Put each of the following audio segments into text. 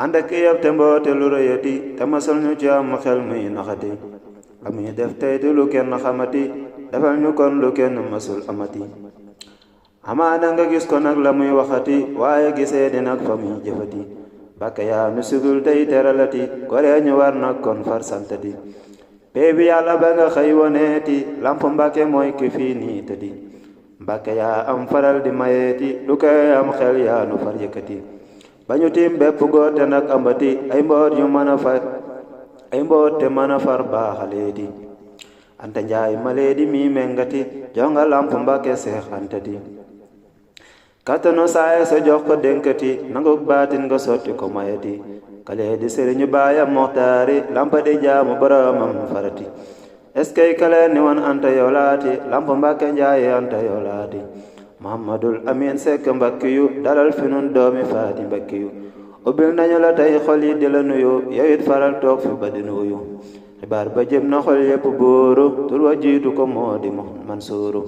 ànd ak yëpp te mboote lu rëyati te masal ñu ci am xel muy naxati la muy def tey di lu kenn xamati defal ñu kon lu kenn masul amati amaana nga gis ko nag la muy waxati waaye gisee di nag fa muy jëfati bàkke yaa nu sigul tey teralati goree ñu war nag kon far santati pee bi yàlla ba nga xëy woneeti lamp mbàkke mooy ki fii nii tëddi mbàkke yaa am faral di mayeeti lu koy am xel yaa nu far yëkkati ba ñu tiim bépp goote nag ambati ay mboot yu mën a far ay mboot te mën a far baaxaleeti anta njaay maleedi mi mengati jonga lamp mbàkke seex antati kattanu saaye sa jox ko dénkati nanguk baatin nga sotti ko mayeti kale di sëriñu baayam moxtaari lampa di jaamu boromam farati eskay kale ni wan anta yolaati lamp mbàkke njaaye anta yolaati muhammadul amin sekk mbakki yu dalal fi nun doomi faati mbakki yu ubbil nañu la tey xol yi di la nuyu yowit faral toog fi ba di nuyu xibaar ba jëm na xol yépp bóoru tur wa jiitu ko moo di Mansuuru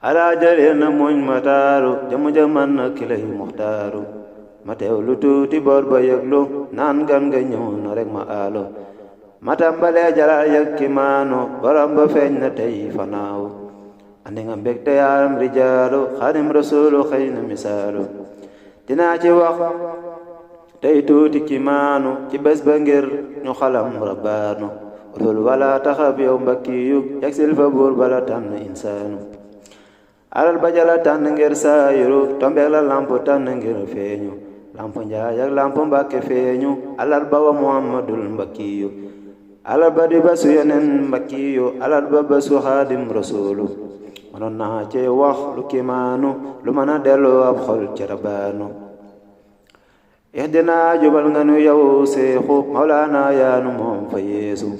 alaa jalil na muñ ma taaru jamu jaman na kilay muxtaaru ma teew lu tuuti boor ba yëglu naan gan nga ñëw na rek ma aalo ma tàmbalee jalal yëg ki maanu borom ba feeñ na tey fanaaw andi nga mbég te yaaram rijaalu xaadim rasuulu xëy na misaalu dinaa ci wax tey tuuti ki maanu ci bés ba ngir ñu xalam rabbaanu utul wala taxab yow mbakkiyu yegsil fa buur bala tànn insaanu alal ba jala tànn ngir saayiru tombeek la lamp tànn ngir feeñu lamp njaay ak lamp mbàkke feeñu alal ba wa muhammadul mbakkiyu alal ba di basu yeneen mbakkiyu alal ba basu xaadim rasuulu mënoon naa ci wax lu kimaanu lu mën a delloo ab xol ci rabaanu ihdina jubal nga nu yow seexu mawlaana yaanu moom fa yeesu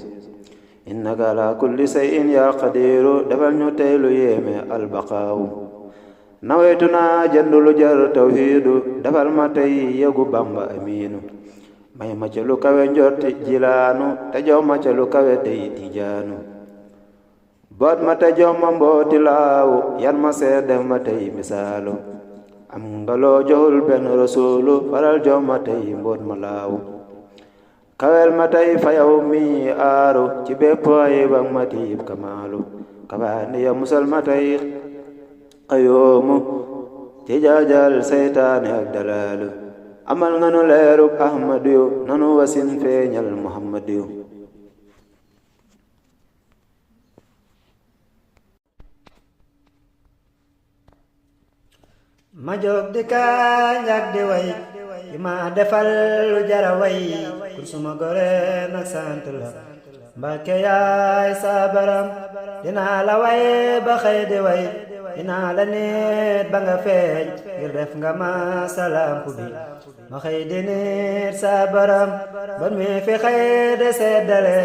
innaka ala kulli shay'in yaa qadiru defal ñu tey lu yéeme albaqaawu naweytu naa jënd lu jar tawhiidu defal ma tey yegu bamba amiinu may ma ca lu kawe njorti jilaanu te jox ma ca lu kawe tey tijaanu boot ma te jox ma mbooti laawu yan ma seet def ma tey misaalu am nga loo joxul benn rasuulu faral jox ma tey mboot ma laawu kawel ma tey fayaw mi aaru ci bépp ayib ak ma tiib kamaalu kabaani ya musal ma tey xayoomu ci jaajal seytaane ak dalaalu amal nga nu leeruk ahmadiyu nanu wasin feeñal muhammadiyu ma jóg di kañ ak di way ki ma defal lu jara way kun suma gore nag sant la Mbàkke yaay sa baram dinaa la way ba xëy di way dinaa la nit ba nga feeñ ngir def nga ma salampu bi ma xëy di nit sa baram ban mi fi xëy de seddale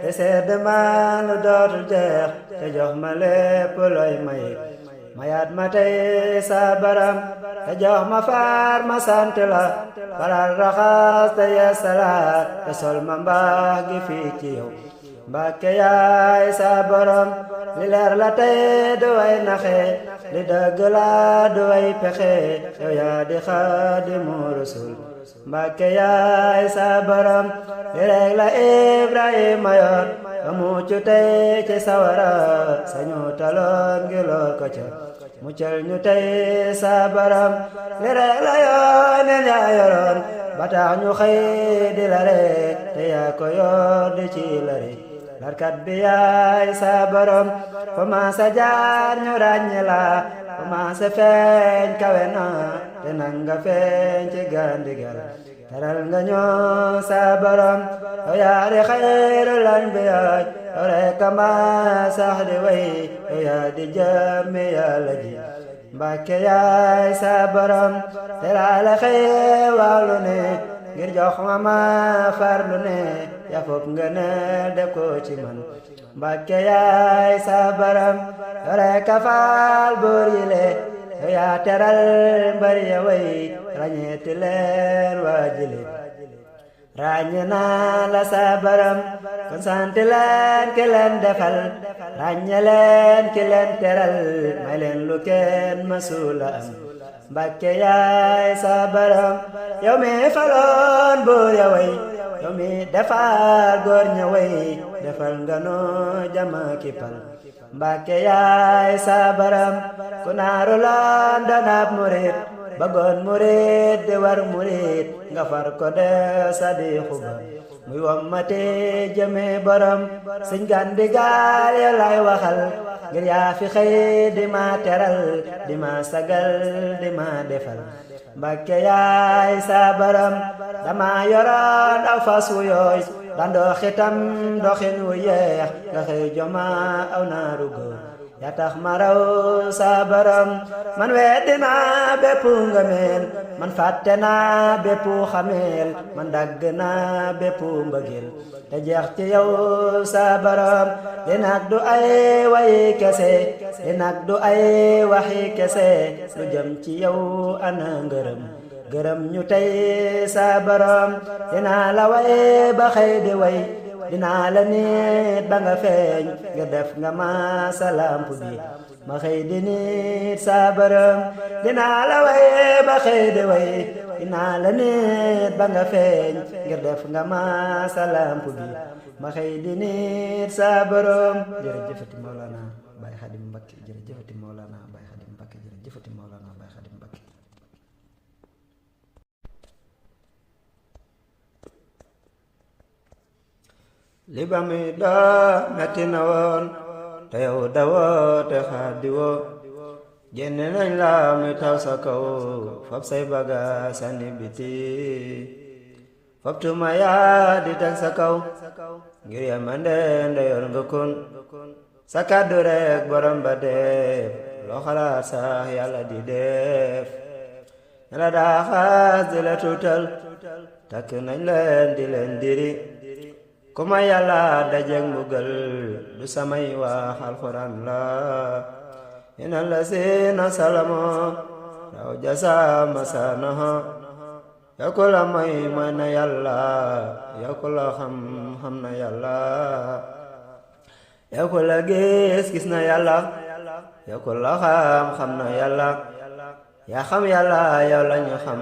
te sedd ma lu dootul jeex te jox ma lépp looy may mayaat ma tey sa baram te jox ma faar ma sant la faral raxas te yeesalaat te sol ma mbaax gi fii ci yow Mbàkke yaay sa baram li leer la tey du way naxe li dëgg la du way pexe yow yaa di Xaadimu Rasuul Mbàkke yaay sa baram li rek la Ibrahima yor ba mucc tey ci sawara sañu taloon ngi lool ko ca muccal ñu tey sa baram li rek la yónneen yaa yoroon ba tax ñu xëy di la rek te yaa ko yor di ci la rek larkat bi yaay sa baram fa ma sa jaar ñu ràññe la fa ma sa feeñ kawe na te nanga feeñ ci gandigal teral nga ñoo sa baram yow yaa di xayrul anbiyaa yow rekk ma sax di way yow yaa di jàmmi Yàlla ji Mbàkke yaay sa baram teral la xewalu ne ngir jox ma farlu ne yaa fopp nga ne def ko ci man Mbàkke yaay sa baram yow rekk faal buur yi le yow yaa teral mbari ya way ràññeeti leen waajile ràññe naa la sa baram kon sant leen ki leen defal ràññe leen ki leen teral may leen lu kenn masula am Mbàkke yaay sa baram yow mi faloon buur ya way yow mi defar góor ña way defal nga nu jama kipal Mbàkke yaay sa baram ku naaru laan danab murit bëggoon murit di war murit nga far ko de sadiixu ba muy wommate jëme borom Sëñ Gandi Gaal ya lay waxal ngir yaa fi xëy di ma teral di ma sagal di ma defal Mbàkke yaay sa baram dama yoroon aw fas wu yooy dan doxitam doxin wu yeex nga xëy joma aw naaru góor yaa tax ma raw sa baram man weddi naa bépp ngëmeel man fàtte naa bépp xameel man dagg naa bépp mbëggeel te jeex ci yow sa baram li nag du ay wayi kese li nag du ay waxi kese lu jëm ci yow ana ngërëm gërëm ñu tey sa baram dinaa la way ba xëy di way dinaa la nit ba nga feeñ nga def nga ma sa lamp bi ma xëy di nit sa baram dinaa la way ba xëy di way dinaa la nit ba nga feeñ ngir def nga ma sa lamp bi ma xëy di nit sa baram jërëjëfati Mawlana Baye Khadim Mbacké jërëjëfati Mawlana Baye Khadim Mbacké jërëjëfati Mawlana Baye Khadim Mbacké li ba muy doo metti na woon te yow dawoo te xaadi woo génne nañ la muy taw sa kaw fab say baga sànni biti fab tuma yaa di teg sa kaw ngir yamande ndeyoon nga kon sa kàddu rek borom ba def loo xalaat sax yàlla di def ña la daa xaas di la tuutal takk nañ leen di leen diri kuma yàlla dajeg mbugal du samay wax alxuraan la ina la sina salamo raw jasa masanaha yakku la may na yàlla yakku la xam na yàlla yakku la gis na yàlla yakku la xam na yàlla yaa xam yàlla yow la ñu xam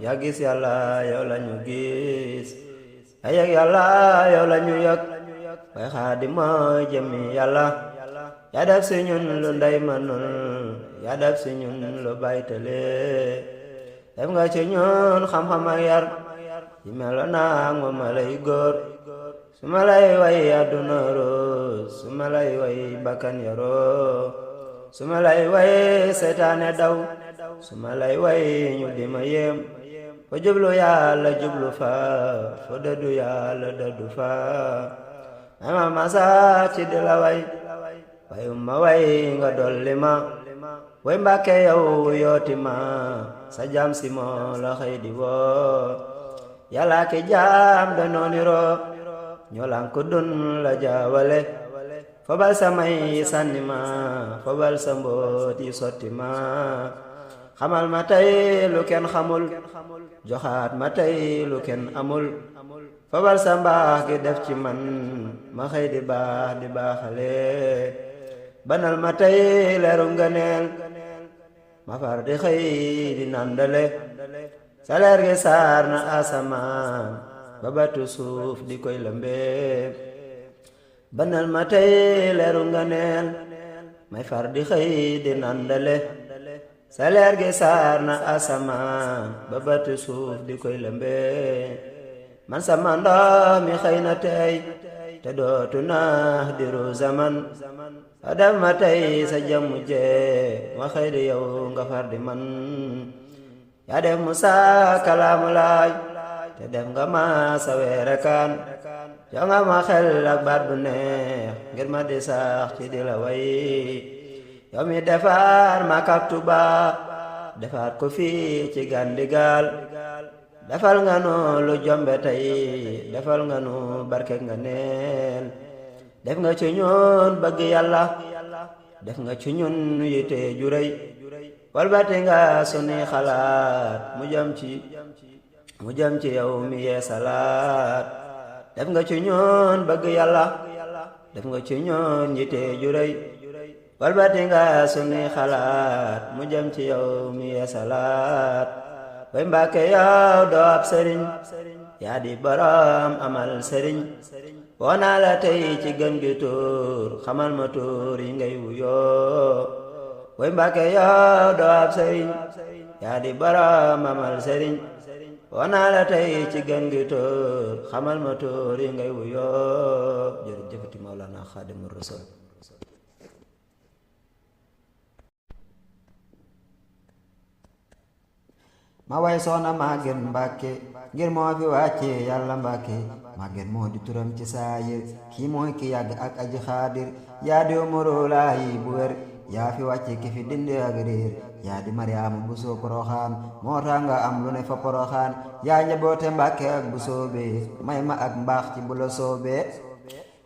yaa gis yàlla yow la ñu gis yaa yëg yàlla yow la ñu yëg Baye Khadim mooy jëmmi yàlla yaa def si ñun lu ndey manul yaa def si ñun lu baytale def nga ci ñun xam-xam ak yar yi melo naag moom ma lay góor su ma lay way àdduna roos su ma lay way bakkan yaroo su ma lay way seytaane daw su ma lay way ñu di ma yéem fo jublu yàlla jublu fa fo dëddu yàlla dëddu fa ama masa ci di la way ma way nga dolli ma way Mbàkke yow yooti ma sa jaam si moo la xëy di woo yàlla ki jaam danoo niroo ñoo lank dun la jaawale fobal sa may sànni ma fobal sa mboot yi sotti ma xamal ma tey lu kenn xamul joxaat ma tey lu kenn amul fabal sa mbaax gi def ci man ma xëy di baaxale banal ma tey leeru ngëneel ma far di xëy di nandale sa leer gi saar na asamaan ba batu suuf di koy lëmbe banal ma tey leeru ngëneel may far di xëy di nandale sa leer gi saar na asamaan ba batu suuf di koy lëmbe man sama ndox mi xëy na tey te dootu naax diru zaman a def ma tey sa jëmmu jee ma xëy di yow nga far di man yaa def Musa kalaamu laay te def nga ma sa weerekaan jox nga ma xel ak baat bu neex ngir ma di sax ci di la way yow mi defar ma kak Tuuba defaat ko fii ci Gandi Gaal defal nga nu lu jombe tey defal nga nu barke nga neel def nga ci ñun bëgg yàlla def nga ci ñun yite ju rëy walbati nga sunuy xalaat mu jëm ci yow mi yee salaat def nga ci ñun bëgg yàlla def nga ci ñun yite ju rëy walbati nga sunuy xalaat mu jëm ci yow mi yeesalaat way Mbàkke yow doo ab sëriñ yaa di borom amal sëriñ woo naa la tey ci gën gi tuur xamal ma tuur yi ngay wuyoo way Mbàkke yow doo ab sëriñ yaa di borom amal sëriñ woo naa la tey ci gën gi tuur xamal ma tuur yi ngay wuyoo jërëjëfati Mawlana Xaadimu Rasuul. ma way soxna Maguette Mbàkke ngir moo fi wàcce yàlla Mbàkke Maguette moo di turam ci saayir kii mooy ki yàgg ak aji xaadir yaa di umuru laayi bu wér yaa fi wàcce ki fi dindi ak réer yaa di Mariama bu soo Poroxaan moo tax nga am lu ne fa Poroxaan yaa njaboote Mbàkke ak bu soobee may ma ak mbaax ci bu la soobee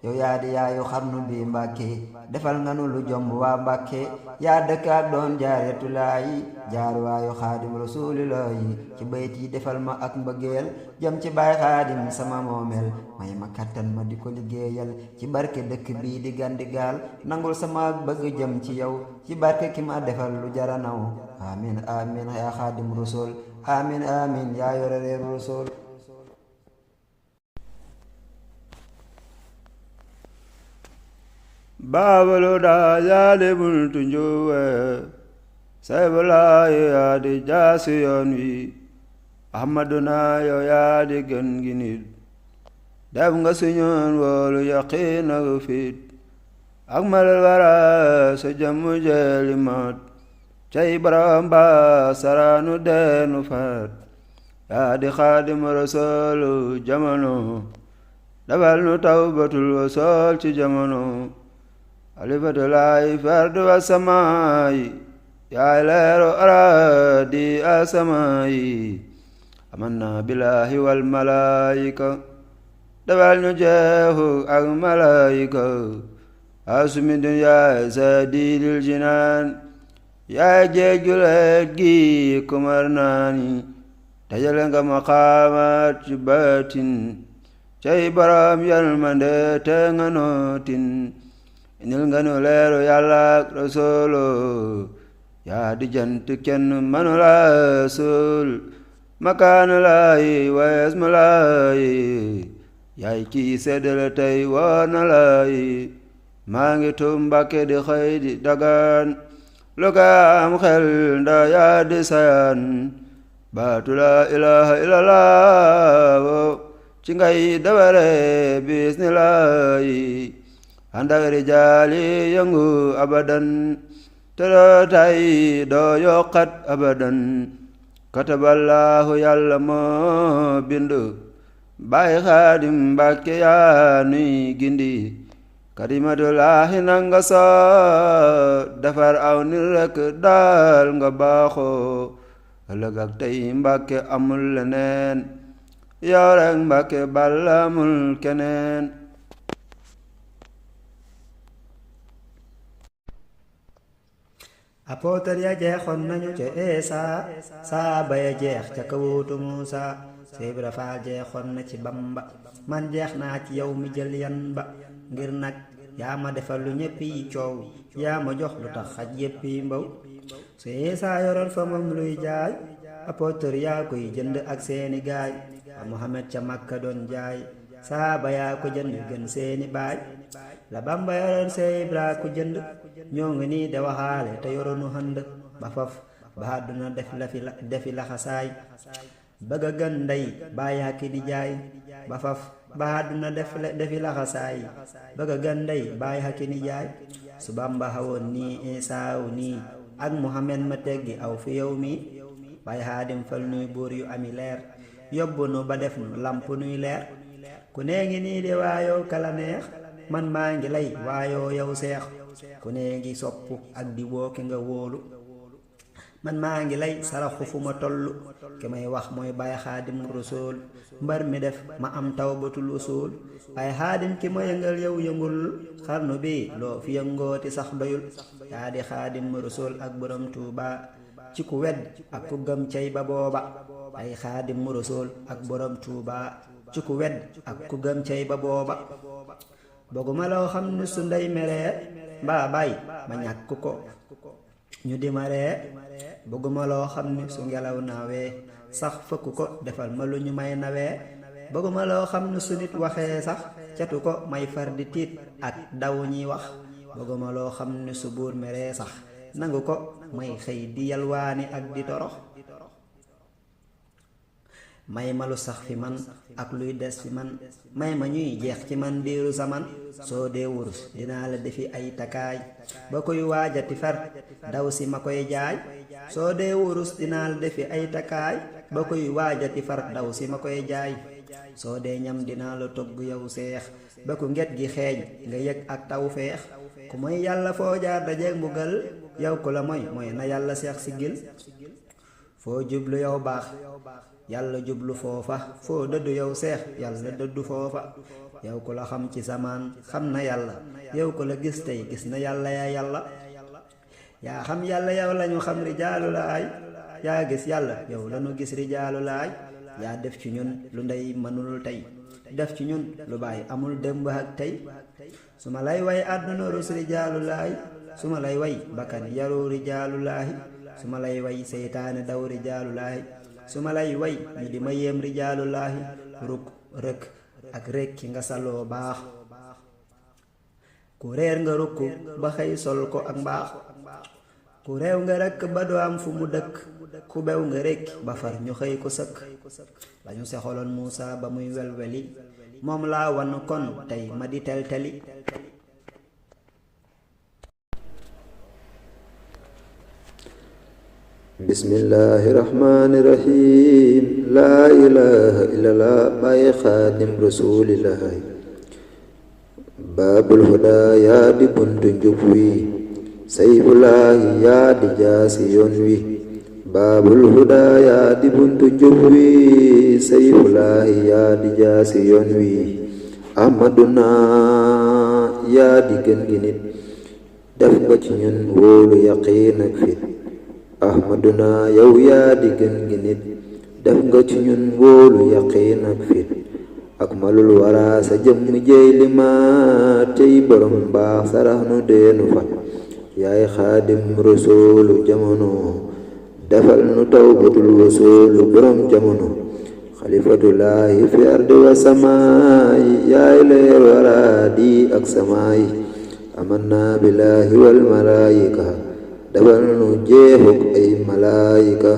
yow yaa di yaayu xarnu bi Mbàkke defal nga nu lu jomb waa Mbàkke yaa dëkk ak doon jaaretulaayi jaaruwaayu Xaadim Rasuulillaahi ci bayt yi defal ma ak mbëggeel jëm ci baay Xaadim sama moomeel may ma kattan ma di ko liggéeyal ci barke dëkk bii di Gandigaal nangul sama ak bëgg jëm ci yow ci barke ki ma defal lu jara naw amin amin yaa Xaadim Rasuul amin amin yaa yore reer Rasuul. Babalu daa yaade buntu njuwe saybalaay yaa di jaasi yoon wi Ahmaduna yow yaa di gën gi nit def nga suñoon woolu yaqiin ak fit ak malal wara sa jëmmu jeeli mat cay borom ba saraanu deenu faat yaa di Xaadimu Rasuulu jamono dafal nu tawbatul wasool ci jamono alifatulaay fardu asamaayi yaay leeru araadi asamaayi amanna billaahi wal malaayika dafal ñu jeexu ak malaayika asumi dunyaay saadilil jinaan yaay jeejuleet gi kumar naani dajale nga maqaamaat ci baatin cay borom yalmande te nga nootin inil nga nu leeru yàlla ak Rasuulu yaa di jant kenn manu la suul makaanu laayi wees ma laayi yaay kii seddale tey woor na laayi maa ngi tuub Mbàkke di xëy di dagaan lu ka am xel nda yaa di sayaan baatu la ilaha illallah ci ngay daware bismillaahi andak rijaali yëngu abadan te doo tay doo yokkat abadan kataballaahu yàlla moo bindu baay Xaadim Mbàkke yaa nuy gindi karimatulaahi nanga soo defar aw ni rekk daal nga baaxoo ëllëg ak tey Mbàkke amul leneen yow rekk Mbàkke balla amul keneen. apôtre ya jeexoon nañu ca Eesa saaba ya jeex ca kawuutu Muusa Seex Ibra Faal jeexoon na ci Bamba man jeex naa ci yow mi jël yan ba ngir nag yaa ma defal lu ñépp yi coow yaa ma jox lu tax xaj yépp yi mbaw su Eesa yoroon fa moom luy jaay apôtre yaa koy jënd ak seeni gaay a Muhammad ca Makka doon jaay saaba yaa ko jënd gën seeni baay la Bamba yoroon Seex Ibra ko jënd ñoo ngi nii de waxaale te yoroonu xënd ba faf ba àdduna defi laxasaay bëgg a gën ndey bàyyaa ki di jaay ba faf ba àdduna defi laxasaay bëgg a gën ndey bàyyaa ki di jaay su Bamba xawoon nii Esaaw nii ak Muhammad ma teggi aw fi yow mi Baay Xaadim fal nuy buur yu ami leer yóbbu nu ba def nu lamp nuy leer ku nee ngi nii de waayoo kala neex man maa ngi lay waayoo yow seex ku nee ngi sopp ak di woo ki nga wóolu man maa ngi lay saraxu fu ma tollu ki may wax mooy Baay Xaadim Rasuul mbar mi def ma am tawbatul usul Baay Xaadim ki ma yëngal yow yëngul xarnu bi loo fi yëngooti sax doyul yaa di Xaadim Rasuul ak borom Tuuba ci ku wedd ak ku gëm cey ba booba Baay Xaadim Rasuul ak borom Tuuba ci ku wedd ak ku gëm cey ba booba bëgguma loo xam ne su ndey meree mbaa baay ma ñàkk ko ñu di ma ree bëgguma loo xam ne su ngelaw naawee sax fëkk ko defal ma lu ñu may nawee bëgguma loo xam ne su nit waxee sax catu ko may far di tiit ak daw ñiy wax bëgguma loo xam ne su buur meree sax nangu ko may xëy di yalwaani ak di torox may ma lu sax fi man ak luy des fi man may ma ñuy jeex ci man diiru zaman soo dee wurus dinaa la defi ay takkaay ba koy waajati far daw si ma koy jaay soo dee wurus dinaa la defi ay takkaay ba koy waajati far daw si ma koy jaay soo dee ñam dinaa la togg yow seex ba ku nget gi xeeñ nga yëg ak taw feex ku mooy yàlla foo jaar dajeeg mbugal yow ku la mooy na yàlla seex siggil foo jublu yow baax yàlla jublu foofa foo dëddu yow seex yàlla dëddu foofa yow ku la xam ci samaan xam na yàlla yow ku la gis tey gis na yàlla yaa yàlla yaa xam yàlla yow lañu xam rijaalu laay yaa gis yàlla yow lañu gis rijaalu laay yaa def ci ñun lu ndey mënul tey def ci ñun lu baay amul démb ak tey su ma lay way àdduna rus rijaalu laay su ma lay way bakkan yaru rijaalu laay su ma lay way seytaane daw rijaalu laay su ma lay way ñu di ma yéem rijaalu laahi ruk rëkk ak rekki nga saloo baax ku réer nga rukk ba xëy sol ko ak mbaax ku réew nga rekk ba doo am fu mu dëkk ku bew nga rekki ba far ñu xëy ko sëkk lañu sexoloon Muusa ba muy welweli moom laa wan kon tey ma di tel-teli bismillahi rahmani rahim laa ilaha illallah baay xaadim rasulillahi baabul huda yaa di buntu njub wi sayfullahi yaa di jaasi yoon wi baabul huda yaa di buntu njub wi sayfullahi yaa di jaasi yoon wi ahmaduna yaa di gën gi nit def ko ci ñun wóolu yaqiin ak fit ahmaduna yow yaa di gën gi nit def nga ci ñun wóolu yaqiin ak fit ak malul wara sa jëmm jéy li ma tey borom baax sarax nu deenu fat yaay xaadim rasuulu jamono defal nu tawbatul wasuulu borom jamono xalifatullaahi fi ardi wa samaay yaay leer wara di ak samaay amanna billaahi wal malaayika defal nu jeexuk ay malaayika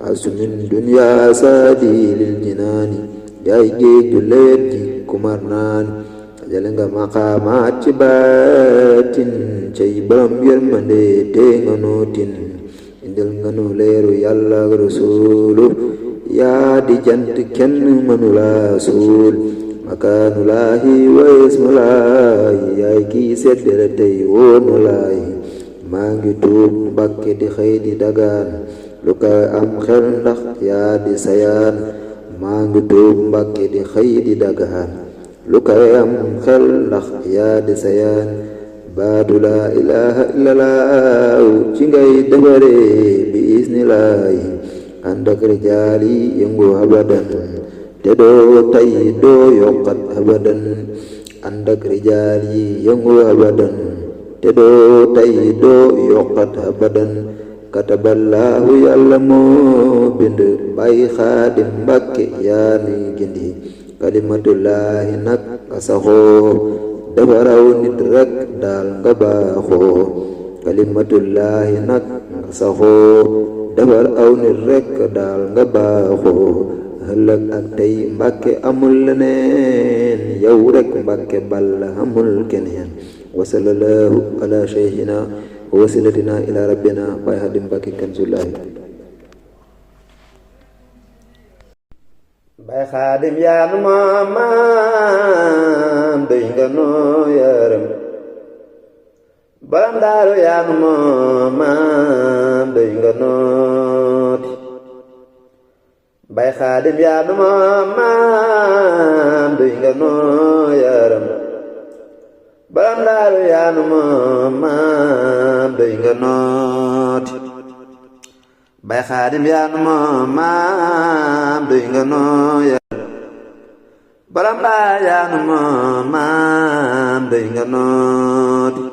asumin dunya saadi lil jinaani yaay géej ju lewet ji kumar naani jale nga maqaamaat ci baatin cay borom yërmande te nga nootin indil nga nu leeru yàlla ak rasuulu yaa di jant kenn mënula suul makaanulaahi wa ismulaahi yaay kii seddere tey woonulaahi maa ngi tuub Mbàkke di xëy di dagaan lu ka am xel ndax yaa di sayaan maa ngi tuub Mbàkke di xëy di dagaan lu ka am xel ndax yaa di sayaan baatu laa ilaaha illallah ci ngay defare bi isnilaahi ànd ak rijaal yi yëngu abadan te doo tay doo yokkat abadan ànd ak rijaal yi yëngu abadan te doo tay doo yokkat abadan kataballaahu yàlla moo bind Baay Xaadim Mbàkke yaa nuy gindi kalimatullaahi nag nga saxoo dafa raw nit rek daal nga baaxoo kalimatullaahi nag nga saxoo dafa raw nit rek daal nga baaxoo ëllëg ak tey Mbàkke amul leneen yow rek Mbàkke balla amul keneen wa sallallahu ala shaykhina wa wasilatina ila rabbina Baay Xaadim Mbàkke kanzullaahi Baay Xaadim yaa nu moom maam doy nga noo yaram borom daaru yaa nu moom maam doy nga nooti Baay Xaadim yaa nu moom maam doy nga noo yaram borom daaru yaa nu moom maam doy nga nooti Baay Xaadim yaa nu moom maam doy nga noo yaram borom baayaanu moom maam doy nga nooti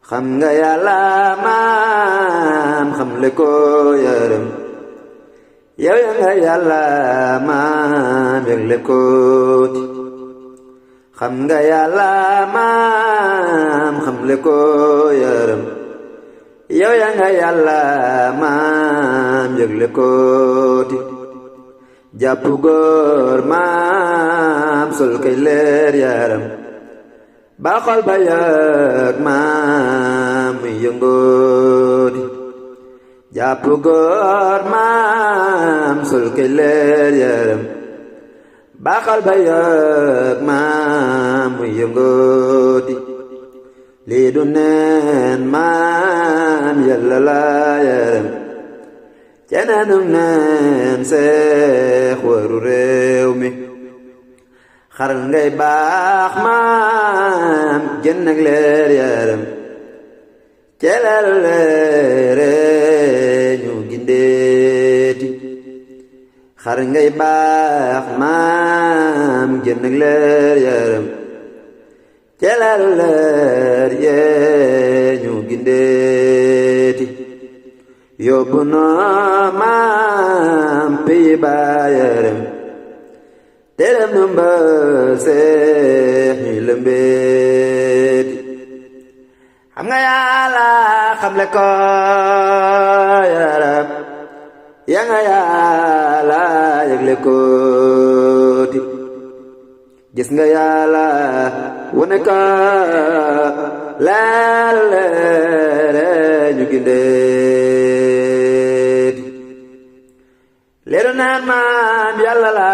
xam nga yàlla maam xam le ko yërëm yow ya nga yàlla maam yëg le kooti xam nga yàlla maam xam le ko yërëm yow ya nga yàlla maam yëg le kooti jàpp góor maam sol kay leer yaram ba xol ba yëg maam muy yëngooti jàpp góor maam sol kay leer yaram ba xol ba yëg maam muy yëngooti lii du neen maam yàlla la yaram ceneenum neen seex waru réew mi xaral ngay baax maam génn ak leer yaram celeeru leere ñu gindeeti xaral ngay baax maam génn ak leer yaram celeeru leer yee ñu gindeeti yóbbu noo maam piyi baa yaram terem nu mbër seex ñuy lëmbeeti xam nga yàlla xam le ko yaram ya nga yàlla yëgle kooti gis nga yàlla wone ko leer leere ñu gindeeti leeru naan maam yàlla la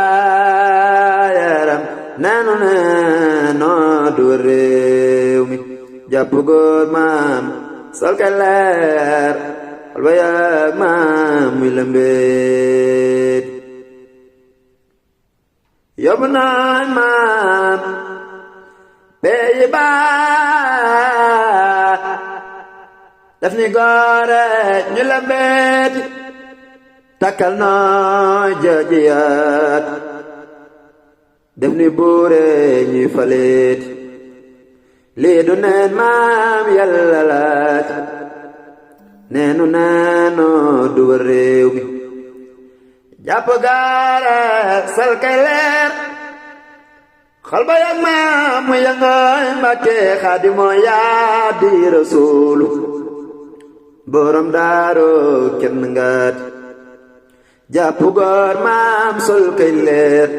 yaram neenu neenoo du réew mi jàpp góor maam sol ka leer xol ba yàgg maam muy lëmbeet yóbbu naan maam peyi baa daf ni góore ñu lëmbeet takkal nooy joojiyaat def ni buure ñuy faleet lii du neen maam yàlla laat neenu neenoo du war réew mi jàpp gaara sal kay leer xol ba yàgg maam mu yëngooy Mbàkke Xaadimoo yaa di rasuulu borom daaro kenn ngaat jàpp góor maam sol kay leer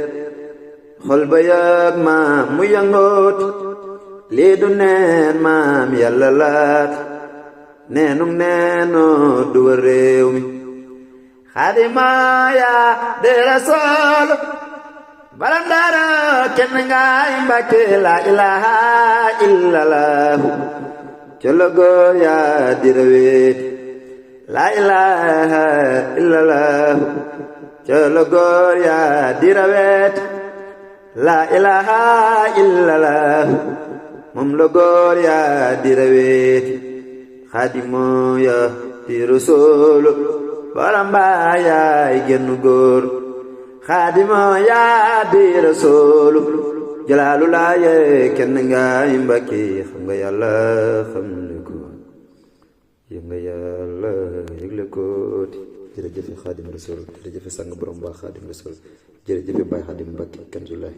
xol ba yëg maam mu yëngoot lii du neen maam yàlla laat neenum neenoo du war réew mi Xaadimoo yaa di rasuul baram daara kenn ngaay Mbàkke la ilaha illallahu colo góor yaa di raweet la ilaha illallahu colo góor yaa di raweet la ilaha illallahu moom la góor yaa di raweet Xaadimoo yaa di rasuul borom baa yaay genn góor Xaadimoo yaa di rasuul jalaalu laaye kenn ngaay Mbàkke xam nga yàlla xam le ko yëg nga yàlla yëgle ko jërëjëfe Xaadim Rasuul jërëjëfe sang borom baa Xaadim Rasuul jërëjëfe Baay Xaadim Mbàkke Kanzulaay